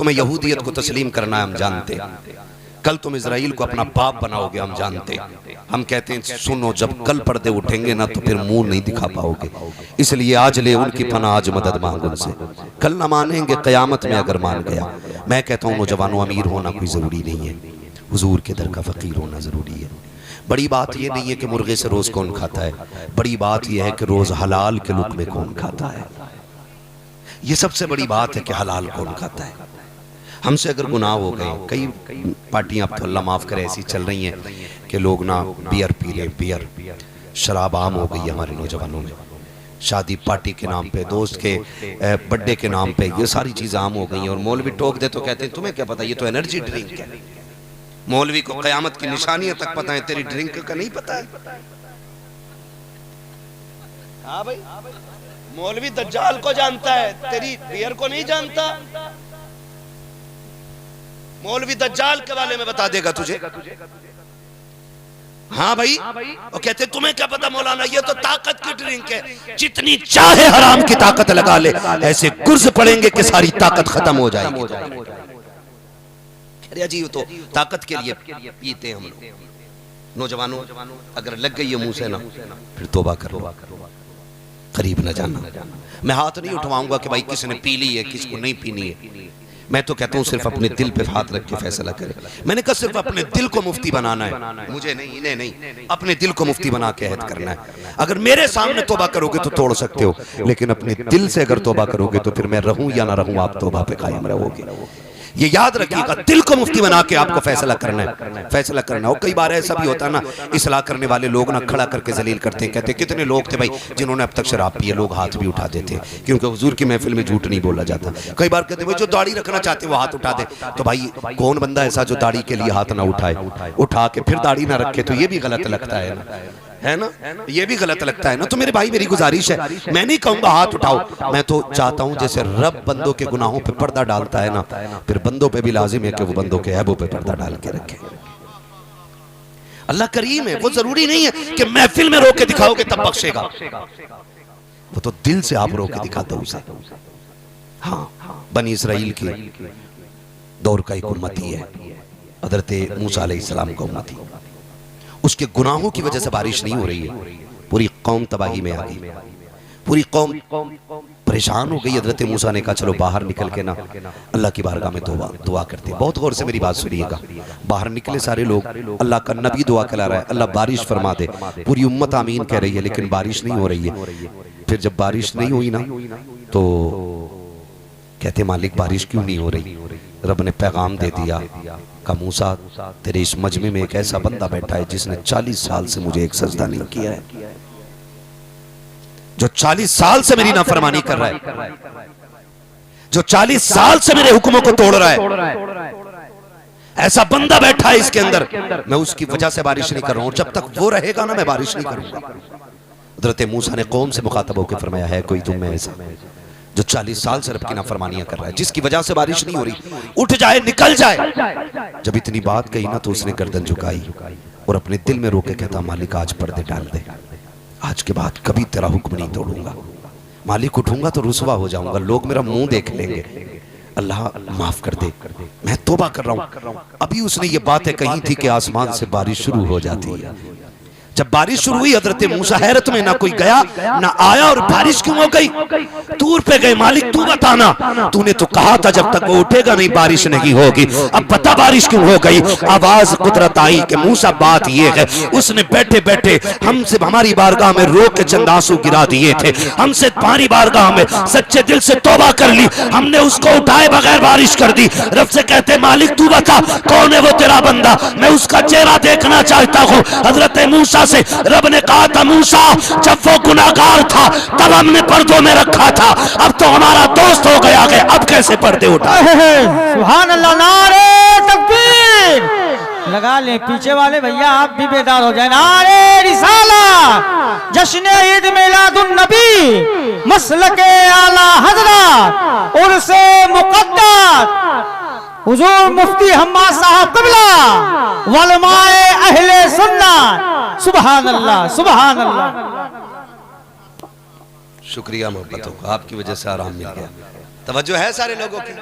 तुम्हें यहूदियत को तस्लीम करना है, हम जानते। कल तुम इजराइल को अपना बाप बनाओगे, हम जानते। हम कहते हैं सुनो, जब कल पर्दे उठेंगे ना तो फिर मुंह नहीं दिखा पाओगे, इसलिए आज ले उनकी पनाह, आज मदद मांग उनसे। कल ना मानेंगे, क़यामत में अगर मान गया। मैं कहता हूँ नौजवानों, अमीर होना कोई ज़रूरी नहीं है, हुजूर के दर का फ़कीर होना ज़रूरी है। बड़ी बात यह नहीं है कि मुर्गे से रोज़ कौन खाता है, बड़ी बात यह है कि रोज़ हलाल के लुक़्मे कौन खाता है। ये सबसे बड़ी बात है कि हलाल कौन खाता है। हमसे अगर गुनाह हो गए, कई पार्टियां अब तो अल्लाह माफ़ करे ऐसी चल रही हैं कि लोग ना बियर पी रहे, बियर शराब आम हो गई है हमारे नौजवानों में। शादी पार्टी के नाम पे, दोस्त के बर्थडे के नाम पे ये सारी चीज़ें आम हो गई हैं। और मौलवी टोक दे तो कहते हैं तुम्हें क्या पता, ये तो एनर्जी ड्रिंक है। मौलवी को क़यामत की निशानियां तक पता है, तेरी ड्रिंक का नहीं पता है। हाँ भाई, मौलवी दज्जाल को जानता है, तेरी बियर को नहीं जानता। मौलवी दज्जाल के बारे में बता देगा तुझे। हाँ भाई, और कहते तुम्हें क्या पता मौलाना, ये तो ताकत की ड्रिंक है, जितनी चाहे हराम की ताकत लगा ले, ऐसे गुर्ज पड़ेंगे कि सारी ताकत खत्म हो जाएगी। अरे अजीब, तो ताकत के लिए पीते हैं हम लोग। नौजवानों, अगर लग गई है मुंह से ना, फिर तौबा करो, करीब न जाना। मैं हाथ नहीं उठवाऊंगा कि भाई किसने पी ली है, किसको नहीं पीनी है। मैं तो कहता हूँ सिर्फ अपने दिल पे हाथ रख के फैसला करे। मैंने कहा सिर्फ अपने दिल को मुफ्ती बनाना है, मुझे नहीं, इन्हें नहीं, अपने दिल को मुफ्ती बना के अहद करना है। अगर मेरे सामने तौबा करोगे तो तोड़ सकते हो, लेकिन अपने दिल से अगर तौबा करोगे तो फिर मैं रहूं या ना रहूं, आप तौबा पे कायम रहोगे। ये याद रखिएगा, दिल को मुफ्ती बना के आपको फैसला करना है, फैसला करना है। और कई बार ऐसा भी होता है ना, इस्लाह करने वाले लोग ना खड़ा करके जलील करते हैं, कहते हैं कितने लोग थे भाई जिन्होंने अब तक शराब पी है। लोग हाथ भी उठा देते हैं, क्योंकि हुजूर की महफिल में झूठ नहीं बोला जाता। कई बार कहते हैं जो दाढ़ी रखना चाहते हैं वो हाथ उठा दे। तो भाई कौन बंदा ऐसा जो दाढ़ी के लिए हाथ ना उठाए, उठा के फिर दाढ़ी ना रखे, तो ये भी गलत लगता है ना, है ना, ये भी गलत लगता है ना। तो मेरे भाई, मेरी गुजारिश है, मैं नहीं कहूंगा हाथ उठाओ, मैं तो चाहता हूं जैसे रब बंदों के गुनाहों पे पर्दा डालता है ना, फिर बंदों पे भी लाजिम है कि वो बंदों के ऐबों पे पर्दा डाल के रखे। अल्लाह करीम है, वो जरूरी नहीं है कि महफिल में रो के दिखाओगे तब बख्शेगा, वो तो दिल से आप रो के दिखाते हो उसे। हाँ, बनी इसराइल के दौर का एक उम्मती है, हज़रत मूसा अलैहिस्सलाम का उम्मती। उसके गुनाहों की वजह से बारिश नहीं हो रही है, पूरी कौम तबाही में आ गई, पूरी कौम परेशान हो गई। हज़रत मूसा ने कहा चलो बाहर निकल के ना अल्लाह की बारगाह में दुआ करते हैं। बहुत गौर से मेरी बात सुनिएगा। बाहर निकले सारे लोग, अल्लाह का नबी दुआ करा रहा है, अल्लाह बारिश फरमा दे। पूरी उम्मत आमीन कह रही है, लेकिन बारिश नहीं हो रही है। फिर जब बारिश नहीं हुई ना तो कहते मालिक बारिश क्यों नहीं हो रही। रब ने पैगाम दे दिया, का मूसा तेरे इस मजमे में एक ऐसा बंदा बैठा है जिसने 40 साल से मुझे एक सजदा नहीं किया है, जो 40 साल से मेरी नाफरमानी कर रहा है, जो 40 साल से मेरे हुक्मों को तोड़ रहा है। ऐसा बंदा बैठा है इसके अंदर, मैं उसकी वजह से बारिश नहीं कर रहा हूं। जब तक वो रहेगा ना मैं बारिश नहीं करूंगा। हज़रत मूसा ने कौम से मुखातब होकर फरमाया, है कोई तुम में ऐसा जो 40 साल से रब की नाफरमानियां कर रहा है, जिसकी वजह से बारिश नहीं हो रही, उठ जाए, निकल जाए। जब इतनी बात कही ना तो उसने गर्दन झुकाई और अपने दिल में रोके कहता मालिक आज पर्दे डाल दे, आज के बाद कभी तेरा हुक्म नहीं तोड़ूंगा। मालिक उठूंगा तो रुसवा हो जाऊंगा, लोग मेरा मुंह देख लेंगे, अल्लाह माफ कर दे, मैं तौबा कर रहा हूं। अभी उसने ये बातें कही थी कि आसमान से बारिश शुरू हो जाती है। जब बारिश शुरू हुई हज़रत मूसा हैरत में, ना कोई गया ना आया, और बारिश क्यों हो गई। दूर पे गए, मालिक तू बताना, तूने तो कहा था जब तक वो उठेगा नहीं बारिश नहीं होगी, अब पता बारिश क्यों हो गई। आवाज कुदरत आई कि मूसा बात ये है, उसने बैठे बैठे हमसे हमारी बारगाह में रो के चंद आंसू गिरा दिए थे, हमसे तुम्हारी बारगाह में सच्चे दिल से तौबा कर ली, हमने उसको उठाए बगैर बारिश कर दी। रब से कहते मालिक तू बता कौन है वो तेरा बंदा, मैं उसका चेहरा देखना चाहता हूँ। हज़रत मूसा से रब ने कहा था मूसा जब वो गुनाहगार था तब हमने पर्दों में रखा था, अब तो हमारा दोस्त हो गया है, अब कैसे पर्दे उठाए। सुभान अल्लाह, नारे तकबीर लगा ले। पीछे वाले भैया आप भी बेदार हो जाए। नारे रिसाला, जश्न ईद मिलादुन नबी, मसलके आला हजरत, उर्से मुक़द्दस हुजूर मुफ्ती हम्मा साहब क़िबला, वलमाए अहले सुन्नत। सुभान अल्लाह, सुभान अल्लाह। शुक्रिया मोहब्बतों को, आपकी वजह से आराम मिल गया। तवज्जो है सारे लोगों की।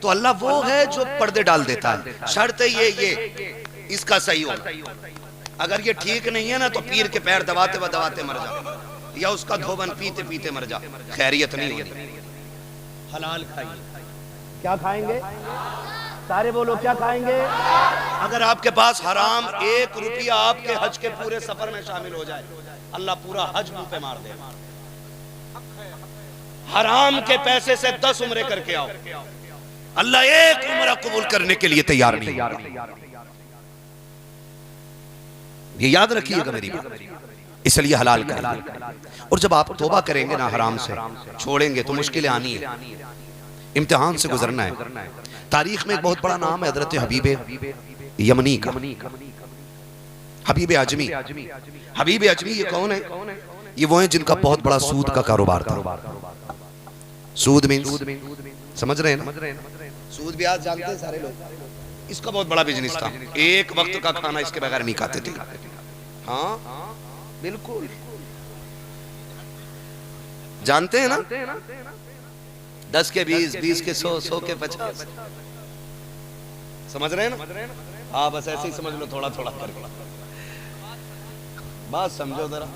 तो अल्लाह वो है जो पर्दे डाल देता है। शर्त है ये इसका सही होना। अगर ये ठीक नहीं है ना तो पीर के पैर दबाते व दबाते मर जा, या उसका धोबन पीते पीते मर जा, खैरियत नहीं होती। हलाल खाइए। क्या खाएंगे? सारे बोलो क्या खाएंगे? अगर आपके पास हराम 1 रुपया आपके हज के पूरे सफर में शामिल हो जाए, अल्लाह पूरा हज मुंह पे मार दे। हराम के पैसे से 10 उम्रे करके आओ, अल्लाह 1 उम्रा कबूल करने के लिए तैयार नहीं। ये याद रखिएगा मेरी बात। इसलिए हलाल करिए। और जब आप तौबा करेंगे ना हराम से, छोड़ेंगे तो मुश्किलें आनी है, इम्तिहान से गुजरना है। तारीख में एक बहुत बड़ा नाम है हजरत हबीब यमनी का, हबीब आजमी। हबीब आजमी ये कौन है? ये वो हैं जिनका बहुत बड़ा सूद का कारोबार था। सूद मीन्स समझ रहे हैं ना? सूद ब्याज जानते हैं सारे लोग। इसका बहुत बड़ा बिजनेस था। एक वक्त का खाना इसके बगैर नहीं खाते थे। हाँ बिल्कुल जानते हैं ना? 10 के 20, 20 के 100, 100 के 50। समझ रहे हैं ना? हाँ बस ऐसे ही समझ लो, थोड़ा थोड़ा करके बात समझो जरा।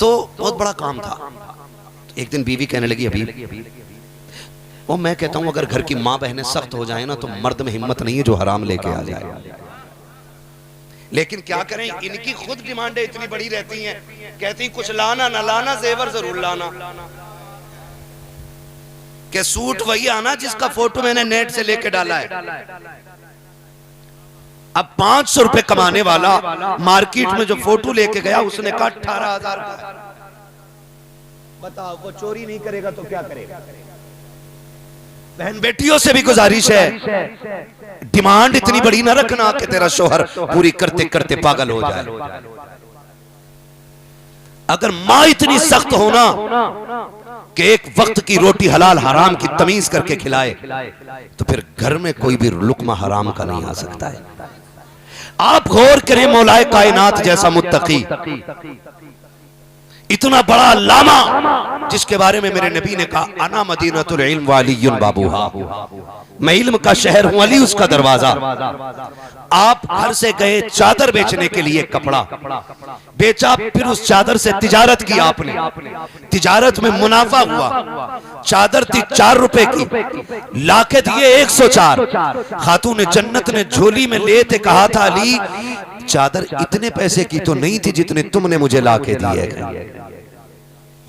तो बहुत बड़ा काम था। एक दिन बीवी कहने लगी, अभी वो मैं कहता हूं अगर घर की माँ बहनें सख्त हो जाए ना तो मर्द में हिम्मत नहीं है जो हराम लेके आ जाए। लेकिन क्या करें, इनकी खुद डिमांडें इतनी बड़ी रहती हैं। कहती कुछ लाना ना लाना, जेवर जरूर लाना। के सूट वही आना जिसका फोटो मैंने नेट से लेके डाला है। अब 500 रुपए कमाने वाला मार्केट में जो फोटो लेके गया उसने कहा 18,000 का। बताओ वो चोरी नहीं करेगा तो क्या करेगा? बहन बेटियों से भी गुजारिश है, डिमांड इतनी बड़ी ना रखना कि तेरा शोहर पूरी करते करते पागल हो जाए। अगर माँ इतनी सख्त होना कि एक वक्त की रोटी हलाल हराम की तमीज करके खिलाए, तो फिर घर में कोई भी लुकमा हराम का नहीं आ सकता है। आप गौर करें, मौलाए कायनात जैसा मुत्तकी, इतना बड़ा लामा जिसके बारे में मेरे नबी ने कहा अना मदीनतुल इल्म वालियुन बाबूहा, मैं इल्म का शहर हूं, अली उसका दरवाजा। आप घर से गए चादर बेचने के लिए, कपड़ा बेचा, फिर उस चादर से तिजारत की आपने, तिजारत में मुनाफा हुआ। चादर थी 4 रुपए की, लाके दिए 104। खातून जन्नत ने झोली में लेते कहा था अली चादर इतने पैसे की तो नहीं थी जितने तुमने मुझे लाके दिए।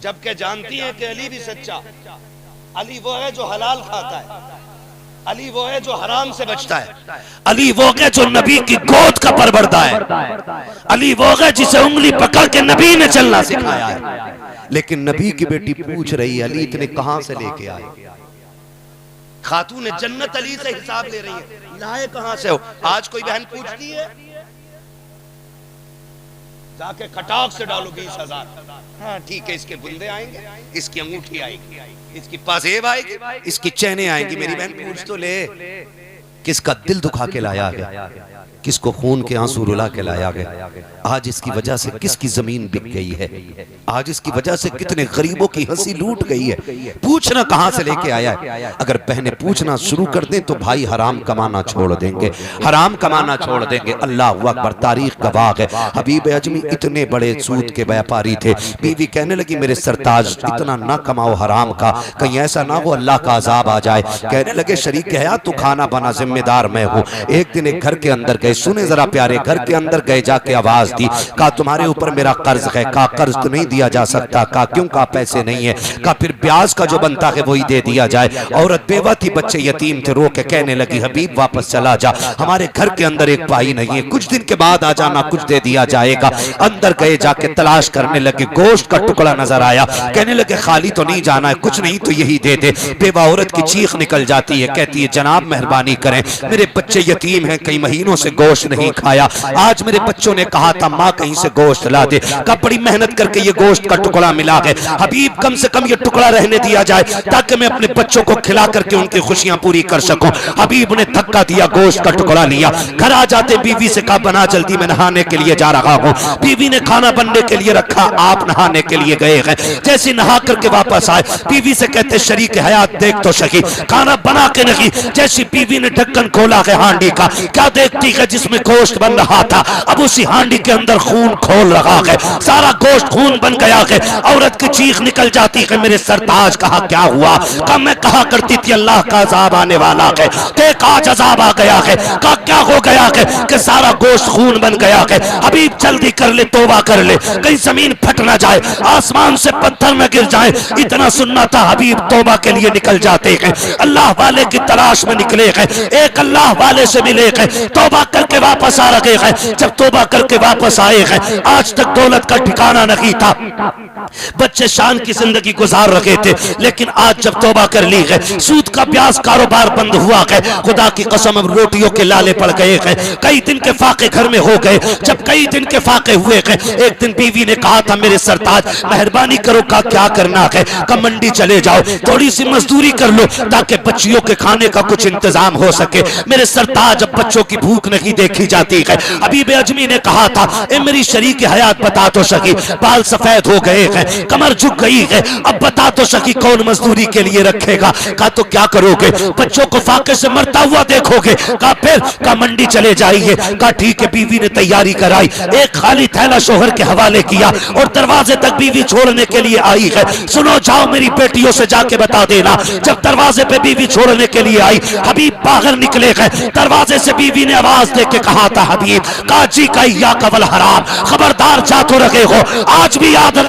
जबकि जानती हैं कि अली भी सच्चा, अली वो है जो हलाल खाता है, अली वो है जो हराम से बचता है, अली वो है जो नबी की गोद का परवरदा है, अली वो है जिसे उंगली पकड़ के नबी ने चलना सिखाया है। लेकिन नबी की बेटी पूछ रही है अली इतने कहां से लेके आए? खातून जन्नत अली से हिसाब ले रही है, लाए कहां से हो? आज कोई बहन पूछती है, जाके खटाक से डालो 20,000। हाँ ठीक है, इसके बुंदे आएंगे, इसकी अंगूठी आएगी, इसकी पासेब आएगी, इसकी चैनें आएंगी। मेरी बहन पूछ तो ले, किसका दिल दुखा के लाया गया, किसको खून के आंसू रुला के लाया गया। आज इसकी वजह से किसकी जमीन बिक गई है, आज इसकी वजह से कितने गरीबों की हंसी लूट गई है। पूछना कहां से लेके आया है। अगर बहनें पूछना शुरू कर दें तो भाई हराम कमाना छोड़ देंगे, हराम कमाना छोड़ देंगे। अल्लाह अकबर, तारीख गवाह है। हबीब अजमी इतने बड़े सूद के व्यापारी थे। बीवी कहने लगी मेरे सरताज इतना ना कमाओ हराम का, कहीं ऐसा ना हो अल्लाह का अजाब आ जाए। कहने लगे शरीक है तू खाना बना, जिम्मेदार मैं हूँ। एक दिन एक घर के अंदर गए, सुने जरा प्यारे, घर के अंदर गए, जाके आवाज दी, कहा तुम्हारे ऊपर मेरा कर्ज है। कहा कर्ज तो नहीं दिया जा सकता। कहा क्यों? कहा पैसे नहीं है। कहा फिर ब्याज का जो बनता है वही दे दिया जाए। औरत बेवा थी, बच्चे यतीम थे, रो के कहने लगी हबीब वापस चला जा, हमारे घर के अंदर एक भाई नहीं है, कुछ दिन के बाद आ जाना, कुछ दे दिया जाएगा। अंदर गए, जाके तलाश करने लगे, गोश्त का टुकड़ा नजर आया। कहने लगे खाली तो नहीं जाना है, कुछ नहीं तो यही दे दे। बेवा औरत की चीख निकल जाती है, कहती है जनाब मेहरबानी करें, मेरे बच्चे यतीम हैं, कई महीनों से गोश्त नहीं खाया, आज मेरे बच्चों ने कहा था माँ कहीं से गोश्त ला दे। कहा बड़ी मेहनत करके ये गोश्त का टुकड़ा मिला है। हबीब कम से कम ये टुकड़ा रहने दिया जाए ताकि मैं अपने बच्चों को खिला करके उनकी खुशियां पूरी कर सकूं। हबीब ने धक्का दिया, गोश्त का टुकड़ा लिया। घर आ जाते बीवी से कहा बना जल्दी, मैं नहाने के लिए जा रहा हूं। बीवी ने खाना बनने के लिए रखा, आप नहाने के लिए गए हैं। जैसे नहा करके वापस आए, बीवी से कहते शरीक हयात देख तो सही, खाना बना के नहीं। जैसी बीवी ने ढक्कन खोला है हांडी का, क्या देखती है जिसमें गोश्त बन रहा था अब उसी हांडी के अंदर खून खोल रहा है, सारा गोश्त खून बन गया है। औरत की चीख निकल जाती है, मेरे सरताज कहा क्या हुआ? कहा मैं कहा करती थी अल्लाह का अजाब आने वाला है, देख आज अजाब आ गया है। कहा क्या हो गया है? कि सारा गोश्त खून बन गया है। हबीब जल्दी कर ले, तौबा कर ले, कहीं जमीन फट ना जाए, आसमान से पत्थर न गिर जाए। इतना सुनना था, हबीब तौबा के लिए निकल जाते हैं, अल्लाह वाले की तलाश में निकले हैं, एक अल्लाह वाले से मिले हैं, तौबा करके वापस आ रहे हैं। जब तौबा करके वापस आए हैं, आज तक दौलत का ठिकाना नहीं था, बच्चे शान की जिंदगी गुजार रहे थे, लेकिन आज जब तौबा कर ली है, सूद का ब्याज कारोबार बंद हुआ है। खुदा की कसम अब रोटियों के लाले पड़ गए हैं, कई दिन के फाके घर में हो गए। जब कई दिन के फाके हुए हैं, एक दिन बीवी ने कहा था मेरे सरताज मेहरबानी करो, का क्या करना है? का मंडी चले जाओ, थोड़ी सी मजदूरी कर लो ताकि बच्चियों के खाने का कुछ इंतजाम हो सके। मेरे सरताज अब बच्चों की भूख नहीं देखी जाती है। हबीब अजमी ने कहा था ए मेरी शरीक हयात बता तो सकी, बाल सफेद हो गए हैं, कमर झुक गई है, अब बता तो सकी कौन मजदूरी के लिए रखेगा? कहा तो क्या करोगे? बच्चों को फाके से मरता हुआ देखोगे? कहा फिर? कहा मंडी चले जाइए। कहा ठीक है। बीवी ने तैयारी कराई, एक खाली थैला शोहर के हवाले किया और दरवाजे तक बीवी छोड़ने के लिए आई है। सुनो जाओ मेरी बेटियों से जाके बता देना। जब दरवाजे पे बीवी छोड़ने के लिए आई, हबीब बाहर निकले गए, दरवाजे से बीवी ने आवाज देके कहा था हबीब, कहा जी का या कवल हराम, खबरदार जा तो रहे हो, आज भी